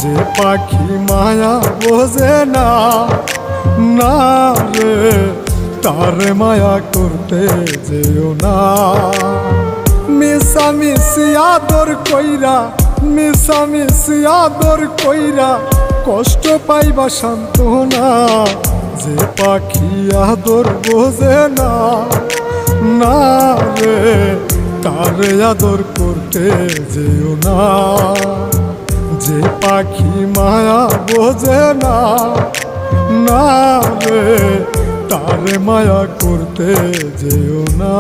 যে পাখি মায়া বোঝে না, না রে তারে মায়া করতে যেও না। মিশামিশি আদর কইরা, মিশামিশি আদর কইরা কষ্ট পাইবা সান্ত্বনা। যে পাখি আদর বোঝে না, না রে তারে আদর করতে যেও না। যে পাখি মায়া বোঝে না, না রে তারে মায়া করতে যেও না।